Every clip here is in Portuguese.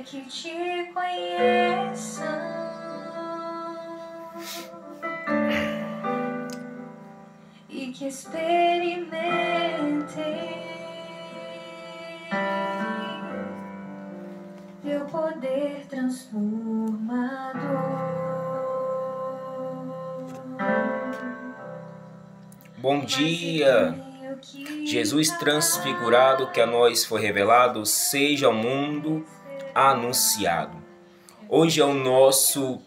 que te conheçam e que experimentem teu poder transformador. Bom dia! Jesus transfigurado que a nós foi revelado, seja ao mundo anunciado. Hoje é o nosso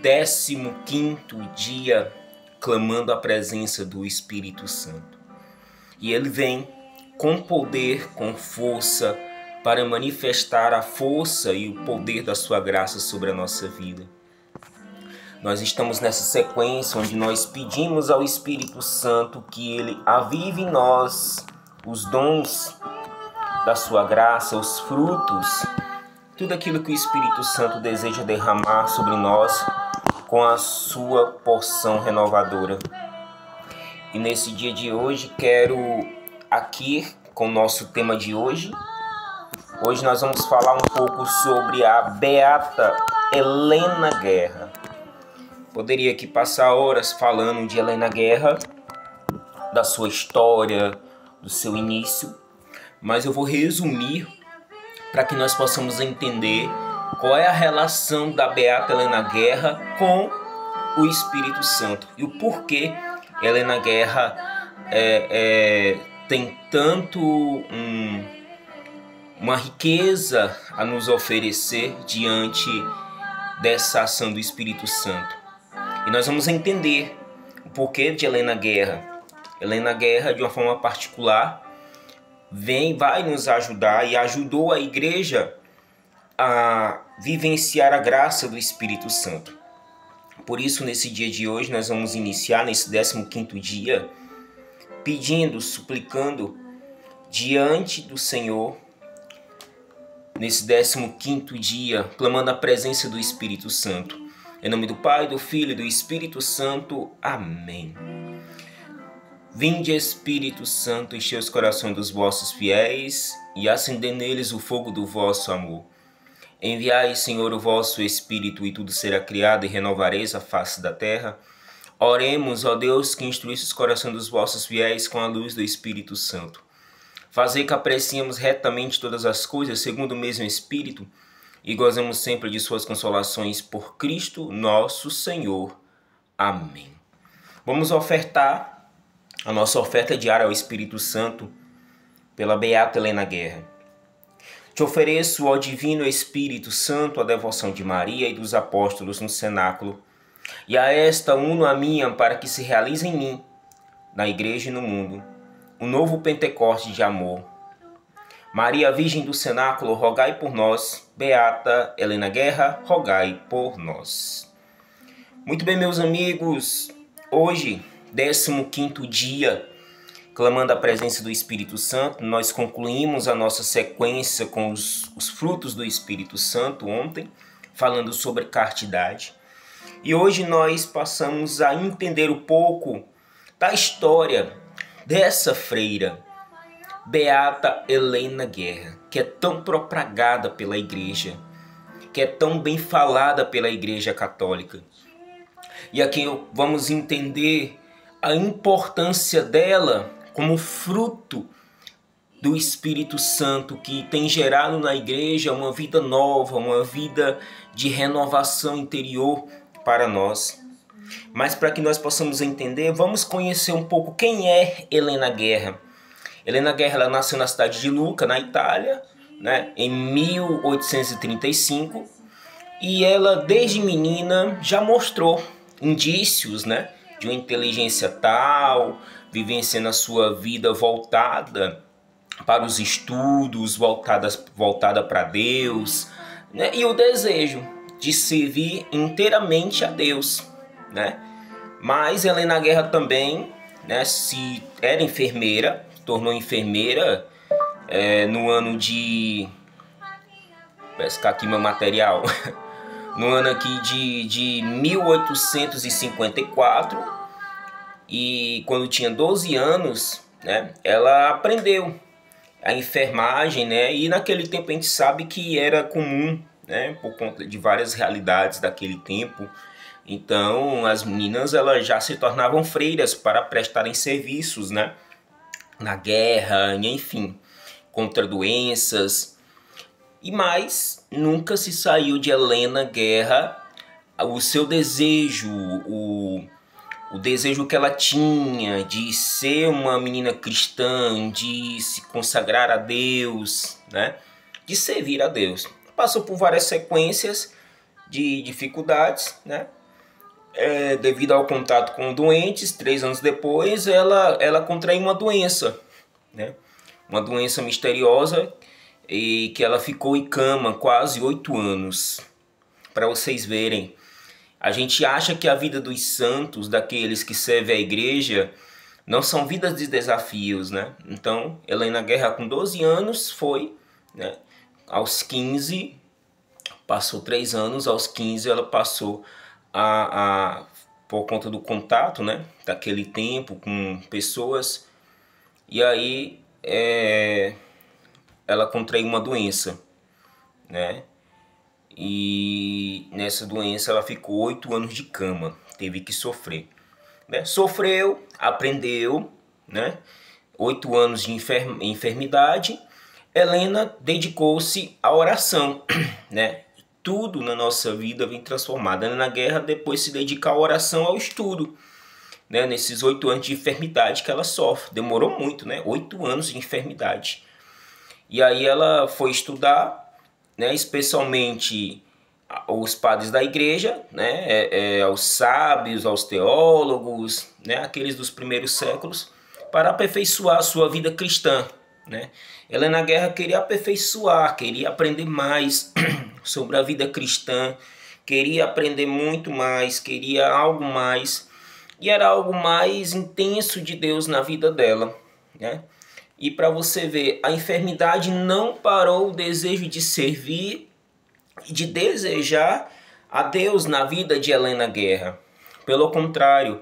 15º dia clamando a presença do Espírito Santo. E ele vem com poder, com força, para manifestar a força e o poder da sua graça sobre a nossa vida. Nós estamos nessa sequência onde nós pedimos ao Espírito Santo que ele avive em nós os dons da sua graça, os frutos, tudo aquilo que o Espírito Santo deseja derramar sobre nós com a sua porção renovadora. E nesse dia de hoje quero aqui com o nosso tema de hoje. Hoje nós vamos falar um pouco sobre a beata Helena Guerra. Poderia aqui passar horas falando de Helena Guerra, da sua história, do seu início, mas eu vou resumir para que nós possamos entender qual é a relação da beata Helena Guerra com o Espírito Santo e o porquê Helena Guerra tem tanto uma riqueza a nos oferecer diante dessa ação do Espírito Santo. E nós vamos entender o porquê de Helena Guerra. Helena Guerra, de uma forma particular, vai nos ajudar e ajudou a igreja a vivenciar a graça do Espírito Santo. Por isso, nesse dia de hoje, nós vamos iniciar, nesse 15º dia, pedindo, suplicando diante do Senhor, nesse 15º dia, clamando a presença do Espírito Santo. Em nome do Pai, do Filho e do Espírito Santo. Amém. Vinde, Espírito Santo, enchei os corações dos vossos fiéis e acendei neles o fogo do vosso amor. Enviai, Senhor, o vosso Espírito, e tudo será criado, e renovareis a face da terra. Oremos, ó Deus, que instruísse os corações dos vossos fiéis com a luz do Espírito Santo. Fazei que apreciemos retamente todas as coisas, segundo o mesmo Espírito, e gozemos sempre de suas consolações por Cristo nosso Senhor. Amém. Vamos ofertar a nossa oferta diária ao Espírito Santo pela beata Helena Guerra. Te ofereço, ó Divino Espírito Santo, a devoção de Maria e dos apóstolos no cenáculo, e a esta uno a minha para que se realize em mim, na igreja e no mundo, um novo Pentecoste de amor. Maria Virgem do Cenáculo, rogai por nós. Beata Helena Guerra, rogai por nós. Muito bem, meus amigos, hoje, 15º dia, clamando a presença do Espírito Santo, nós concluímos a nossa sequência com os frutos do Espírito Santo ontem, falando sobre castidade. E hoje nós passamos a entender um pouco da história dessa freira, beata Helena Guerra, que é tão propagada pela igreja, que é tão bem falada pela igreja católica. E aqui vamos entender a importância dela como fruto do Espírito Santo, que tem gerado na igreja uma vida nova, uma vida de renovação interior para nós. Mas para que nós possamos entender, vamos conhecer um pouco quem é Helena Guerra. Helena Guerra, ela nasceu na cidade de Lucca, na Itália, né, em 1835, e ela desde menina já mostrou indícios, né, de uma inteligência tal, vivenciando a sua vida voltada para os estudos, voltada para Deus, né, e o desejo de servir inteiramente a Deus, né. Mas Helena Guerra também, né, se era enfermeira, tornou enfermeira no ano de... Vou pescar aqui meu material. No ano aqui de 1854. E quando tinha 12 anos, né, ela aprendeu a enfermagem, né? E naquele tempo a gente sabe que era comum, né? Por conta de várias realidades daquele tempo. Então as meninas elas já se tornavam freiras para prestarem serviços, né? Na guerra, enfim, contra doenças. E mais, nunca se saiu de Helena Guerra o seu desejo, o desejo que ela tinha de ser uma menina cristã, de se consagrar a Deus, né? De servir a Deus. Passou por várias sequências de dificuldades, né? Devido ao contato com doentes, 3 anos depois, ela contraiu uma doença, né? Uma doença misteriosa e que ela ficou em cama quase 8 anos. Para vocês verem, a gente acha que a vida dos santos, daqueles que servem a igreja, não são vidas de desafios, né? Então, Helena Guerra com 12 anos foi, né? Aos 15, passou 3 anos, aos 15 ela passou por conta do contato, né? Daquele tempo com pessoas, e aí ela contraiu uma doença, né? E nessa doença ela ficou 8 anos de cama, teve que sofrer, né? Sofreu, aprendeu, né? 8 anos de enfermidade. Helena dedicou-se à oração, né? Tudo na nossa vida vem transformado. Helena Guerra depois se dedica à oração, ao estudo, né? Nesses 8 anos de enfermidade que ela sofre, demorou muito, né? 8 anos de enfermidade. E aí ela foi estudar, né, especialmente os padres da igreja, né, aos sábios, aos teólogos, né, aqueles dos primeiros séculos, para aperfeiçoar a sua vida cristã, né. Helena Guerra queria aperfeiçoar, queria aprender mais sobre a vida cristã, queria aprender muito mais, queria algo mais, e era algo mais intenso de Deus na vida dela, né. E para você ver, a enfermidade não parou o desejo de servir e de desejar a Deus na vida de Helena Guerra. Pelo contrário,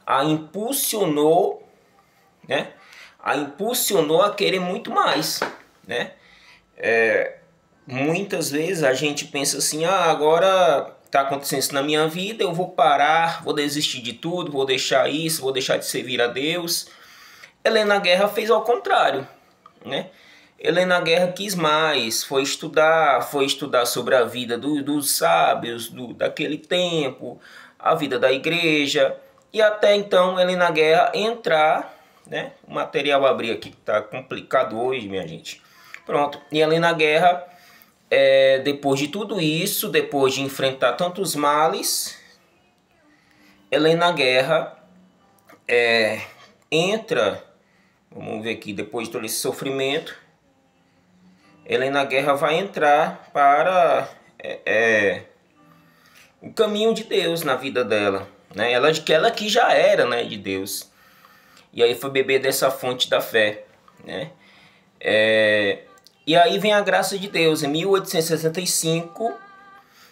a impulsionou, né? A impulsionou a querer muito mais, né? Muitas vezes a gente pensa assim, agora está acontecendo isso na minha vida, eu vou parar, vou desistir de tudo, vou deixar isso, vou deixar de servir a Deus. Helena Guerra fez ao contrário, né? Helena Guerra quis mais, foi estudar sobre a vida dos sábios daquele tempo, a vida da igreja, e até então Helena Guerra entrar, né? O material abrir aqui que tá complicado hoje, minha gente. Pronto, e Helena Guerra, depois de tudo isso, depois de enfrentar tantos males, Helena Guerra entra. Vamos ver aqui, depois de todo esse sofrimento, Helena Guerra vai entrar para o caminho de Deus na vida dela, né? Ela que já era, né, de Deus. E aí foi beber dessa fonte da fé, né? E aí vem a graça de Deus. Em 1865,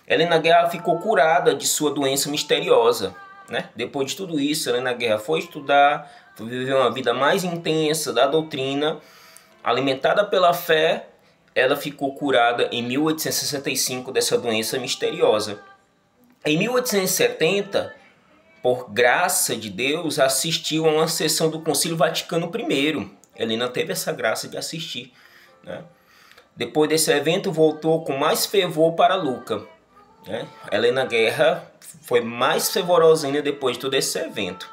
Helena Guerra ficou curada de sua doença misteriosa, né? Depois de tudo isso, Helena Guerra foi estudar, foi viver uma vida mais intensa da doutrina, alimentada pela fé. Ela ficou curada em 1865 dessa doença misteriosa. Em 1870, por graça de Deus, assistiu a uma sessão do Concílio Vaticano I. Helena teve essa graça de assistir, né? Depois desse evento, voltou com mais fervor para Lucca, né? Helena Guerra foi mais fervorosa ainda depois de todo esse evento.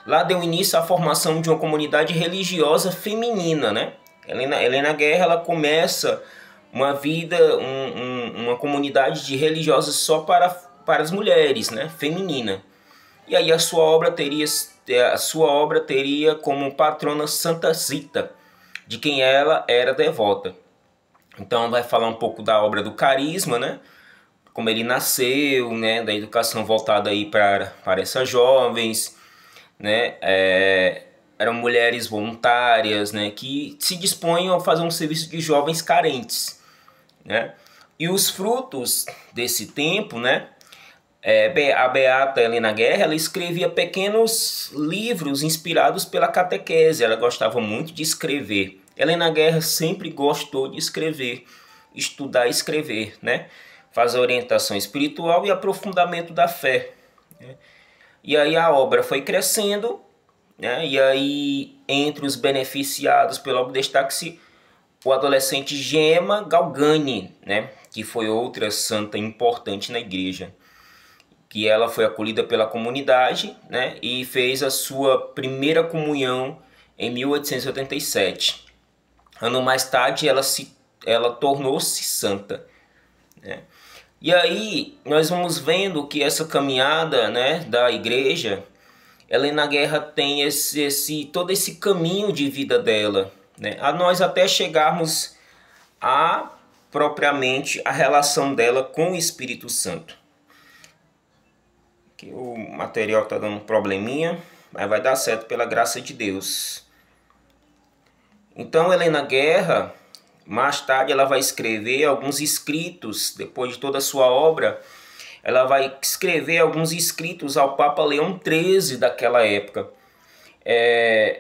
Lá deu início à formação de uma comunidade religiosa feminina, né? Helena Guerra ela começa uma vida, uma comunidade de religiosas só para as mulheres, né? Feminina. E aí a sua obra teria como patrona Santa Zita, de quem ela era devota. Então vai falar um pouco da obra do carisma, né? Como ele nasceu, né? Da educação voltada aí para essas jovens, né? Eram mulheres voluntárias, né, que se dispunham a fazer um serviço de jovens carentes, né? E os frutos desse tempo, né? A beata Helena Guerra, ela escrevia pequenos livros inspirados pela catequese. Ela gostava muito de escrever, Helena Guerra sempre gostou de escrever, estudar e escrever, né? Fazer orientação espiritual e aprofundamento da fé, né? E aí a obra foi crescendo, né? E aí entre os beneficiados pela obra destaca-se o adolescente Gemma Galgani, né? Que foi outra santa importante na igreja, que ela foi acolhida pela comunidade, né? E fez a sua primeira comunhão em 1887. Ano mais tarde ela tornou-se santa, né? E aí nós vamos vendo que essa caminhada, né, da igreja, Helena Guerra tem todo esse caminho de vida dela, né, a nós até chegarmos a propriamente a relação dela com o Espírito Santo. Aqui o material está dando um probleminha, mas vai dar certo pela graça de Deus. Então Helena Guerra, mais tarde ela vai escrever alguns escritos, depois de toda a sua obra, ela vai escrever alguns escritos ao Papa Leão XIII daquela época.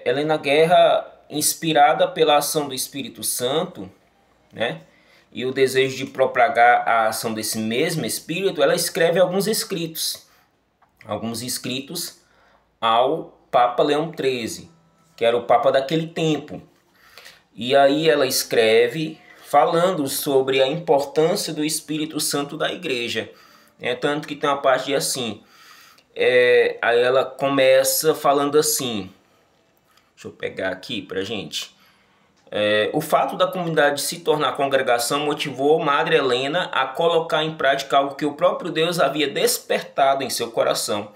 Helena Guerra, inspirada pela ação do Espírito Santo, né, e o desejo de propagar a ação desse mesmo Espírito, ela escreve alguns escritos ao Papa Leão XIII, que era o Papa daquele tempo. E aí ela escreve falando sobre a importância do Espírito Santo da igreja. Tanto que tem uma parte de assim, aí ela começa falando assim, deixa eu pegar aqui pra gente. O fato da comunidade se tornar congregação motivou Madre Helena a colocar em prática algo que o próprio Deus havia despertado em seu coração,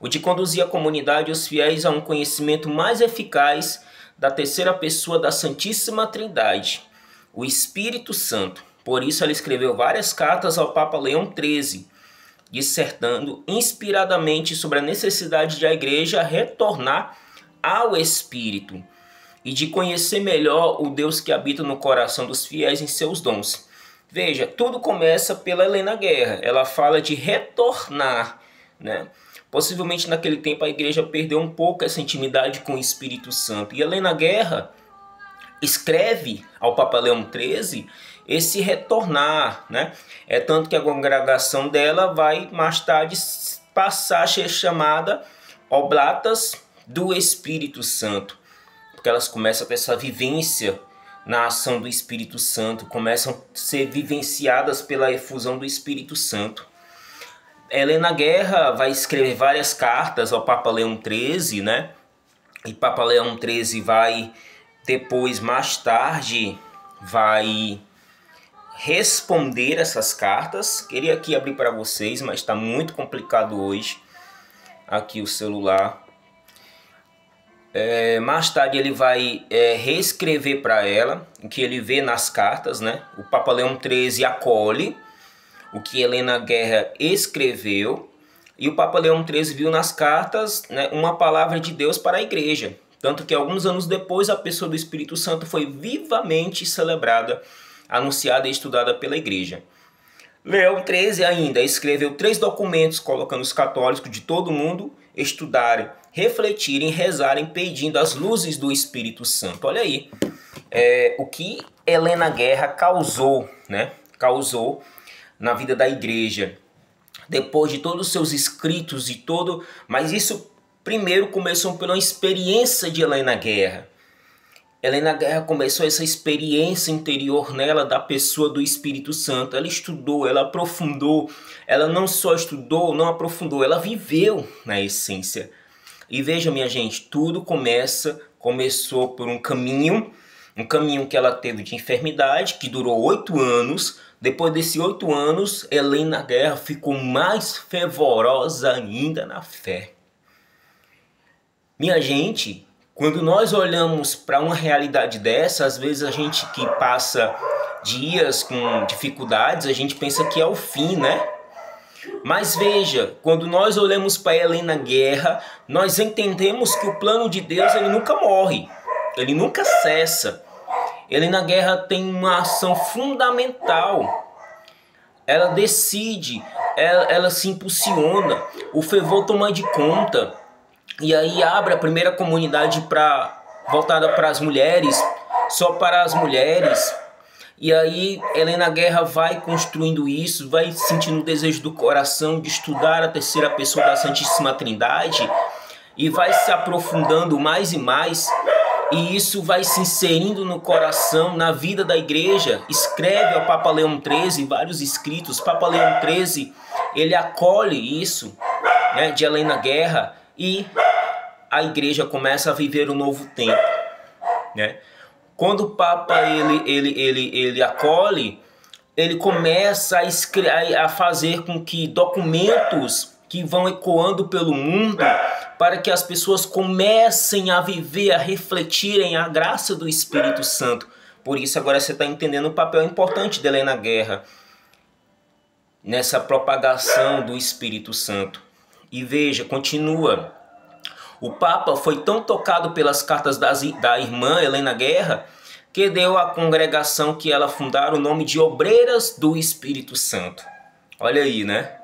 o de conduzir a comunidade e os fiéis a um conhecimento mais eficaz da terceira pessoa da Santíssima Trindade, o Espírito Santo. Por isso ela escreveu várias cartas ao Papa Leão XIII, dissertando inspiradamente sobre a necessidade de a igreja retornar ao Espírito e de conhecer melhor o Deus que habita no coração dos fiéis em seus dons. Veja, tudo começa pela Helena Guerra. Ela fala de retornar, né? Possivelmente naquele tempo a igreja perdeu um pouco essa intimidade com o Espírito Santo. E Helena Guerra escreve ao Papa Leão XIII esse retornar, né? Tanto que a congregação dela vai mais tarde passar a ser chamada Oblatas do Espírito Santo, porque elas começam a ter essa vivência na ação do Espírito Santo, começam a ser vivenciadas pela efusão do Espírito Santo. Helena Guerra vai escrever várias cartas ao Papa Leão XIII, né? E Papa Leão XIII vai depois, mais tarde, vai responder essas cartas. Queria aqui abrir para vocês, mas está muito complicado hoje. Aqui o celular. Mais tarde ele vai reescrever para ela o que ele vê nas cartas, né? O Papa Leão XIII acolhe o que Helena Guerra escreveu, e o Papa Leão XIII viu nas cartas, né, uma palavra de Deus para a igreja. Tanto que alguns anos depois a pessoa do Espírito Santo foi vivamente celebrada, anunciada e estudada pela igreja. Leão XIII ainda escreveu 3 documentos colocando os católicos de todo mundo estudarem, refletirem, rezarem, pedindo as luzes do Espírito Santo. Olha aí, o que Helena Guerra causou, né? Causou na vida da igreja, depois de todos os seus escritos e todo, mas isso primeiro começou pela experiência de Helena Guerra. Helena Guerra começou essa experiência interior nela da pessoa do Espírito Santo. Ela estudou, ela aprofundou, ela não só estudou, não aprofundou, ela viveu na essência. E veja, minha gente, tudo começou por um caminho que ela teve de enfermidade, que durou 8 anos. Depois desses 8 anos, Helena Guerra ficou mais fervorosa ainda na fé. Minha gente, quando nós olhamos para uma realidade dessa, às vezes a gente que passa dias com dificuldades, a gente pensa que é o fim, né? Mas veja, quando nós olhamos para Helena Guerra, nós entendemos que o plano de Deus ele nunca morre, ele nunca cessa. Helena Guerra tem uma ação fundamental. Ela decide, ela se impulsiona, o fervor toma de conta. E aí abre a primeira comunidade voltada para as mulheres, só para as mulheres. E aí Helena Guerra vai construindo isso, vai sentindo o desejo do coração de estudar a terceira pessoa da Santíssima Trindade e vai se aprofundando mais e mais, e isso vai se inserindo no coração, na vida da igreja. Escreve ao Papa Leão XIII vários escritos. Papa Leão XIII, ele acolhe isso, né, de Helena Guerra, e a igreja começa a viver um novo tempo, né? Quando o Papa ele acolhe, ele começa a fazer com que documentos que vão ecoando pelo mundo, para que as pessoas comecem a viver, a refletirem a graça do Espírito Santo. Por isso agora você está entendendo o papel importante de Helena Guerra nessa propagação do Espírito Santo. E veja, continua. O Papa foi tão tocado pelas cartas da irmã Helena Guerra que deu à congregação que ela fundara o nome de Obreiras do Espírito Santo. Olha aí, né?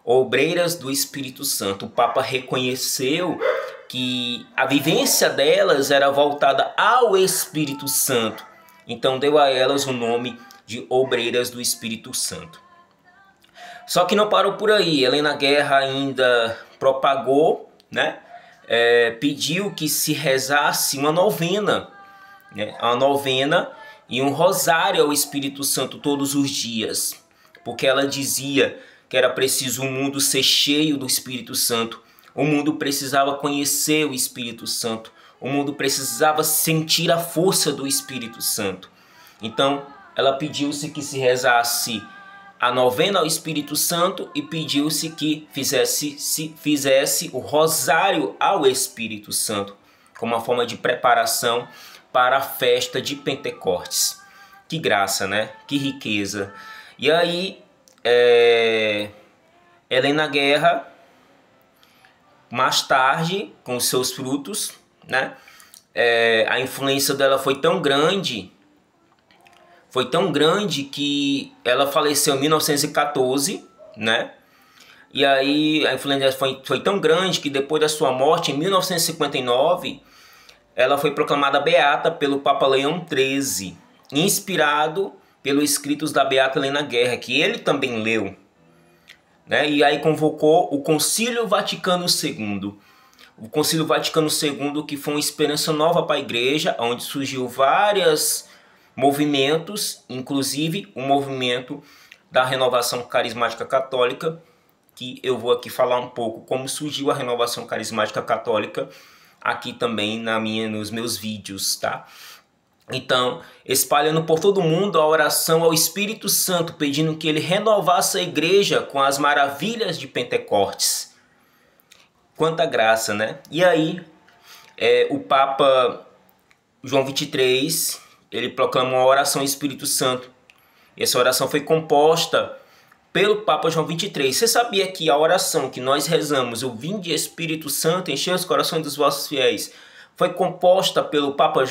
Obreiras do Espírito Santo. O Papa reconheceu que a vivência delas era voltada ao Espírito Santo. Então deu a elas o nome de Obreiras do Espírito Santo. Só que não parou por aí. Helena Guerra ainda propagou, né? Pediu que se rezasse uma novena, né? Uma novena e um rosário ao Espírito Santo todos os dias, porque ela dizia que era preciso o mundo ser cheio do Espírito Santo, o mundo precisava conhecer o Espírito Santo, o mundo precisava sentir a força do Espírito Santo. Então ela pediu-se que se rezasse a novena ao Espírito Santo e pediu-se que fizesse o rosário ao Espírito Santo, como uma forma de preparação para a festa de Pentecostes. Que graça, né? Que riqueza. E aí, Helena Guerra, mais tarde, com os seus frutos, né? A influência dela foi tão grande que ela faleceu em 1914, né? E aí a influência foi tão grande que depois da sua morte, em 1959, ela foi proclamada beata pelo Papa Leão XIII, inspirado pelos escritos da beata Helena Guerra, que ele também leu, né? E aí convocou o Concílio Vaticano II. O Concílio Vaticano II, que foi uma esperança nova para a igreja, onde surgiu vários movimentos, inclusive o movimento da Renovação Carismática Católica, que eu vou aqui falar um pouco como surgiu a Renovação Carismática Católica aqui também nos meus vídeos, tá? Então, espalhando por todo mundo a oração ao Espírito Santo, pedindo que ele renovasse a igreja com as maravilhas de Pentecostes. Quanta graça, né? E aí, o Papa João XXIII, ele proclamou a oração ao Espírito Santo. E essa oração foi composta pelo Papa João XXIII. Você sabia que a oração que nós rezamos, o Vinde Espírito Santo, enchei os corações dos vossos fiéis, foi composta pelo Papa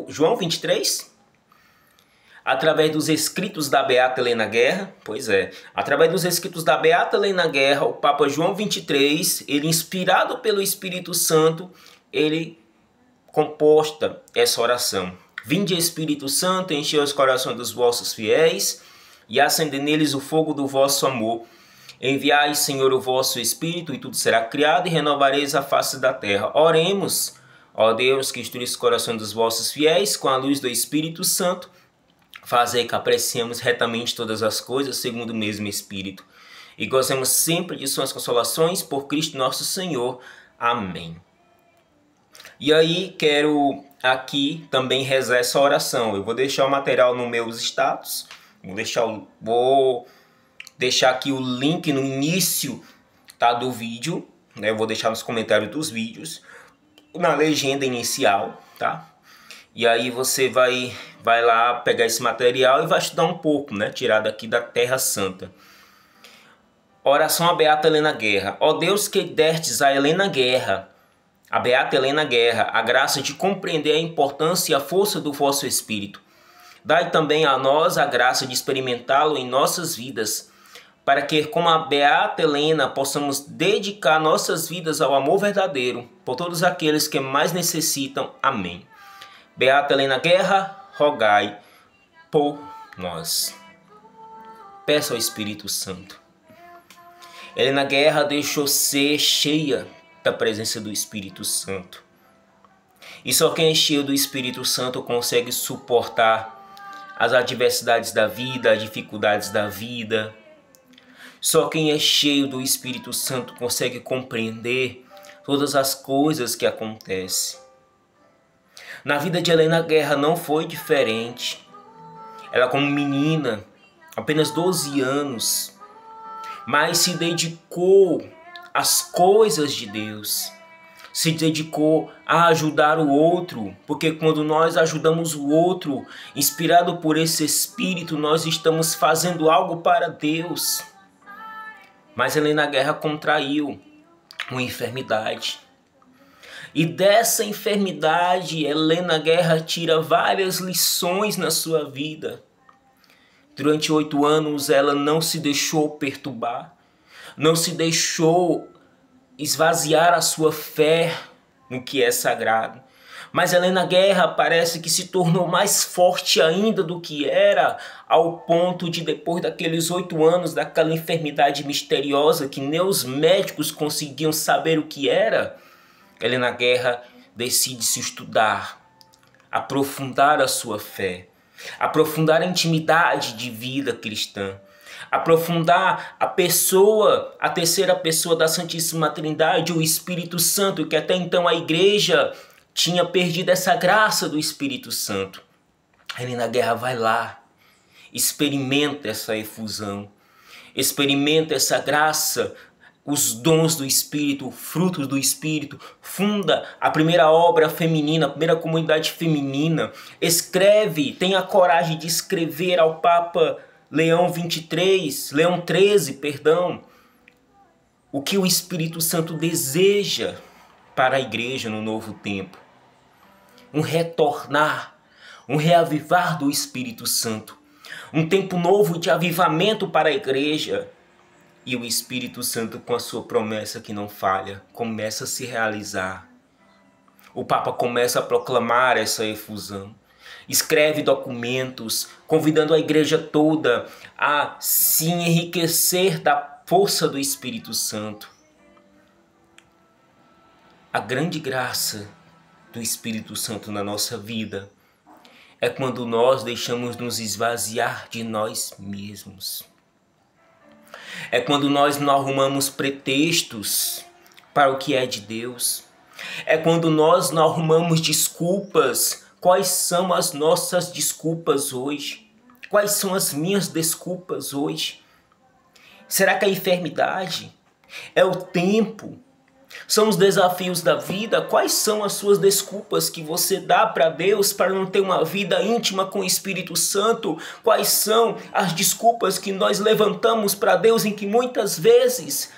João XXIII? Através dos escritos da beata Helena Guerra? Pois é. Através dos escritos da beata Helena Guerra, o Papa João XXIII, ele inspirado pelo Espírito Santo, ele composta essa oração. Vinde Espírito Santo, enchei os corações dos vossos fiéis e acendei neles o fogo do vosso amor. Enviai, Senhor, o vosso Espírito, e tudo será criado, e renovareis a face da terra. Oremos, ó Deus, que instruís os corações dos vossos fiéis com a luz do Espírito Santo, fazei que apreciemos retamente todas as coisas segundo o mesmo Espírito, e gozemos sempre de suas consolações por Cristo nosso Senhor. Amém. E aí, quero aqui também rezar essa oração. Eu vou deixar o material nos meus status. Vou deixar aqui o link no início, tá, do vídeo, né? Eu vou deixar nos comentários dos vídeos, na legenda inicial, tá? E aí você vai lá pegar esse material e vai estudar um pouco, né? Tirado aqui da Terra Santa. Oração à beata Helena Guerra. Ó Deus, que destes a Helena Guerra, a beata Helena Guerra, a graça de compreender a importância e a força do vosso Espírito. Dai também a nós a graça de experimentá-lo em nossas vidas, para que, como a beata Helena, possamos dedicar nossas vidas ao amor verdadeiro por todos aqueles que mais necessitam. Amém. Beata Helena Guerra, rogai por nós. Peça ao Espírito Santo. Helena Guerra deixou ser cheia da presença do Espírito Santo. E só quem é cheio do Espírito Santo consegue suportar as adversidades da vida, as dificuldades da vida. Só quem é cheio do Espírito Santo consegue compreender todas as coisas que acontecem. Na vida de Helena Guerra não foi diferente. Ela, como menina, apenas 12 anos, mas se dedicou às coisas de Deus. Se dedicou a ajudar o outro, porque quando nós ajudamos o outro, inspirado por esse Espírito, nós estamos fazendo algo para Deus. Mas Helena Guerra contraiu uma enfermidade. E dessa enfermidade, Helena Guerra tira várias lições na sua vida. Durante 8 anos, ela não se deixou perturbar, não se deixou esvaziar a sua fé no que é sagrado. Mas Helena Guerra parece que se tornou mais forte ainda do que era, ao ponto de, depois daqueles 8 anos, daquela enfermidade misteriosa que nem os médicos conseguiam saber o que era, Helena Guerra decide se estudar, aprofundar a sua fé, aprofundar a intimidade de vida cristã, aprofundar a pessoa, a terceira pessoa da Santíssima Trindade, o Espírito Santo, que até então a igreja tinha perdido essa graça do Espírito Santo. Helena Guerra vai lá, experimenta essa efusão, experimenta essa graça, os dons do Espírito, frutos do Espírito, funda a primeira obra feminina, a primeira comunidade feminina, escreve, tem a coragem de escrever ao Papa Leão XIII, o que o Espírito Santo deseja para a igreja no novo tempo. Um retornar, um reavivar do Espírito Santo, um tempo novo de avivamento para a igreja. E o Espírito Santo, com a sua promessa que não falha, começa a se realizar. O Papa começa a proclamar essa efusão. Escreve documentos, convidando a igreja toda a se enriquecer da força do Espírito Santo. A grande graça do Espírito Santo na nossa vida é quando nós deixamos nos esvaziar de nós mesmos. É quando nós não arrumamos pretextos para o que é de Deus. É quando nós não arrumamos desculpas. Quais são as nossas desculpas hoje? Quais são as minhas desculpas hoje? Será que a enfermidade é o tempo? São os desafios da vida? Quais são as suas desculpas que você dá para Deus para não ter uma vida íntima com o Espírito Santo? Quais são as desculpas que nós levantamos para Deus, em que muitas vezes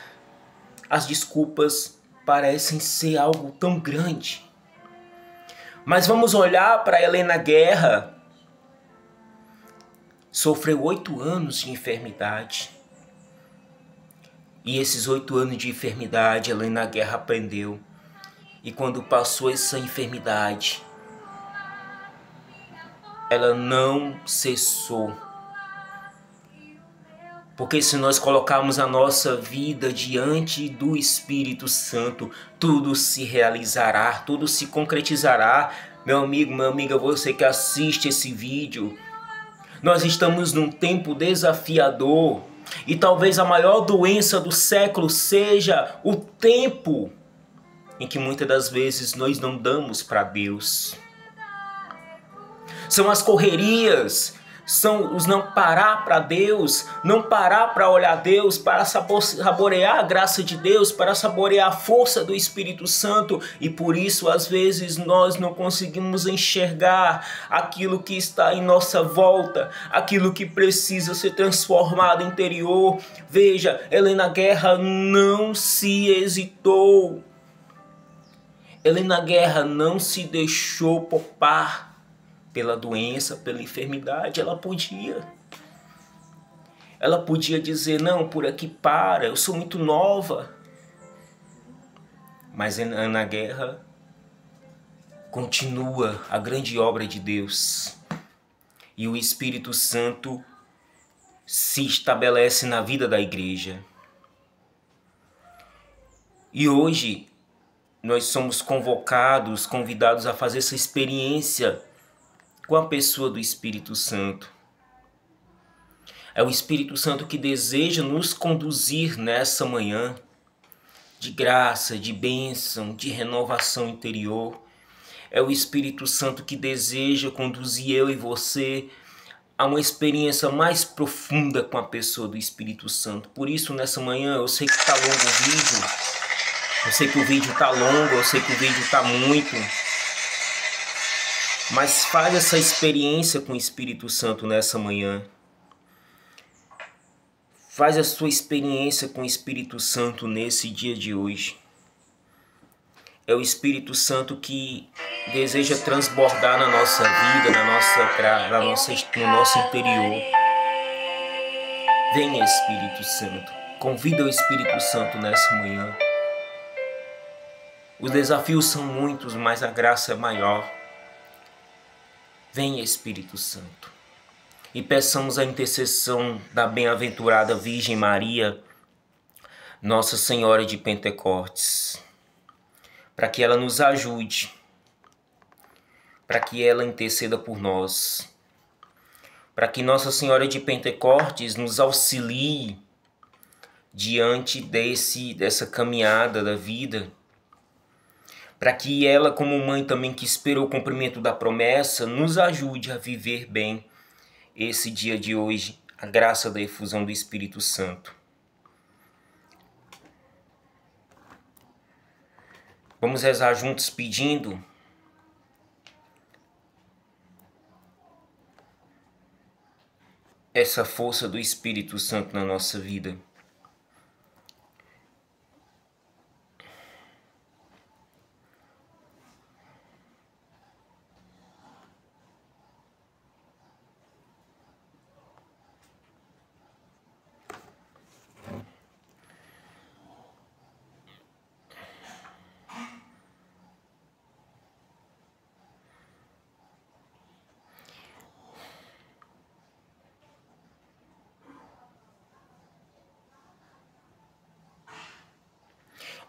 as desculpas parecem ser algo tão grande? Mas vamos olhar para Helena Guerra. Sofreu 8 anos de enfermidade. E esses 8 anos de enfermidade, Helena Guerra aprendeu. E quando passou essa enfermidade, ela não cessou. Porque se nós colocarmos a nossa vida diante do Espírito Santo, tudo se realizará, tudo se concretizará. Meu amigo, minha amiga, você que assiste esse vídeo, nós estamos num tempo desafiador. E talvez a maior doença do século seja o tempo em que muitas das vezes nós não damos para Deus. São as correrias, são os não parar para Deus, não parar para olhar Deus, para saborear a graça de Deus, para saborear a força do Espírito Santo. E por isso, às vezes, nós não conseguimos enxergar aquilo que está em nossa volta, aquilo que precisa ser transformado interior. Veja, Helena Guerra não se hesitou. Helena Guerra não se deixou poupar pela doença, pela enfermidade. Ela podia dizer, não, por aqui para, eu sou muito nova. Mas Helena Guerra continua a grande obra de Deus. e o Espírito Santo se estabelece na vida da igreja. E hoje nós somos convidados a fazer essa experiência com a pessoa do Espírito Santo. É o Espírito Santo que deseja nos conduzir nessa manhã de graça, de bênção, de renovação interior. É o Espírito Santo que deseja conduzir eu e você a uma experiência mais profunda com a pessoa do Espírito Santo. Por isso, nessa manhã, eu sei que está longo o vídeo, eu sei que o vídeo está longo, eu sei que o vídeo está muito, mas faz essa experiência com o Espírito Santo nessa manhã. Faz a sua experiência com o Espírito Santo nesse dia de hoje. É o Espírito Santo que deseja transbordar na nossa vida, no nosso interior. Venha, Espírito Santo. Convida o Espírito Santo nessa manhã. Os desafios são muitos, mas a graça é maior. Venha, Espírito Santo. E peçamos a intercessão da bem-aventurada Virgem Maria, Nossa Senhora de Pentecostes, para que ela nos ajude, para que ela interceda por nós, para que Nossa Senhora de Pentecostes nos auxilie diante dessa caminhada da vida, para que ela, como mãe também que esperou o cumprimento da promessa, nos ajude a viver bem esse dia de hoje, a graça da efusão do Espírito Santo. Vamos rezar juntos pedindo essa força do Espírito Santo na nossa vida.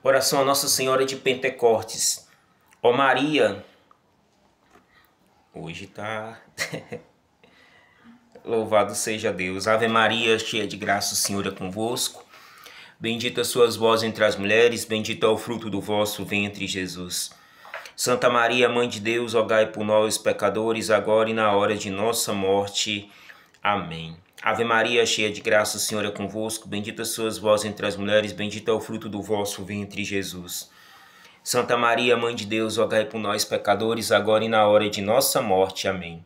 Oração a Nossa Senhora de Pentecostes. Ó Maria, hoje tá... Louvado seja Deus. Ave Maria, cheia de graça, o Senhor é convosco. Bendita sois vós entre as mulheres, bendito é o fruto do vosso ventre, Jesus. Santa Maria, Mãe de Deus, rogai por nós, pecadores, agora e na hora de nossa morte. Amém. Ave Maria, cheia de graça, o Senhor é convosco. Bendita sois vós entre as mulheres, bendito é o fruto do vosso ventre, Jesus. Santa Maria, Mãe de Deus, rogai por nós, pecadores, agora e na hora de nossa morte. Amém.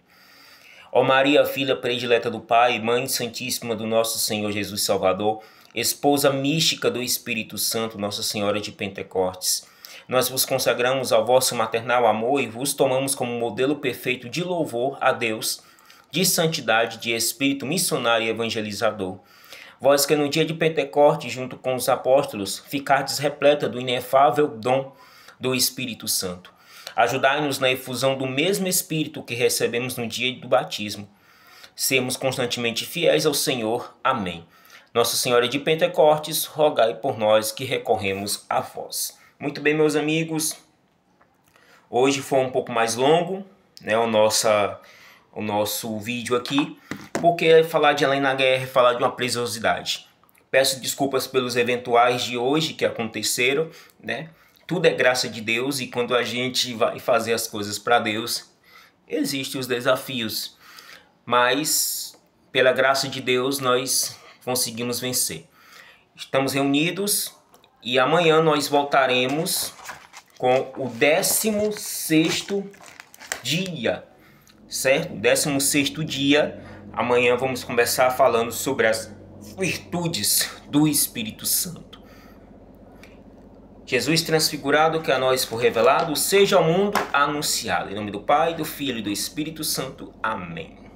Ó Maria, filha predileta do Pai, Mãe Santíssima do nosso Senhor Jesus Salvador, esposa mística do Espírito Santo, Nossa Senhora de Pentecostes, nós vos consagramos ao vosso maternal amor e vos tomamos como modelo perfeito de louvor a Deus, de santidade, de espírito missionário e evangelizador. Vós que no dia de Pentecostes, junto com os apóstolos, ficastes repleta do inefável dom do Espírito Santo. Ajudai-nos na efusão do mesmo Espírito que recebemos no dia do batismo. Sermos constantemente fiéis ao Senhor. Amém. Nossa Senhora de Pentecostes, rogai por nós que recorremos a vós. Muito bem, meus amigos. Hoje foi um pouco mais longo, né, o nosso vídeo aqui, porque falar de Helena Guerra é falar de uma preciosidade. Peço desculpas pelos eventuais de hoje que aconteceram, né? Tudo é graça de Deus e quando a gente vai fazer as coisas para Deus, existem os desafios. Mas, pela graça de Deus, nós conseguimos vencer. Estamos reunidos e amanhã nós voltaremos com o 16º dia, certo? 16º dia. Amanhã vamos começar falando sobre as virtudes do Espírito Santo. Jesus transfigurado, que a nós for revelado, seja ao mundo anunciado. Em nome do Pai, do Filho e do Espírito Santo. Amém.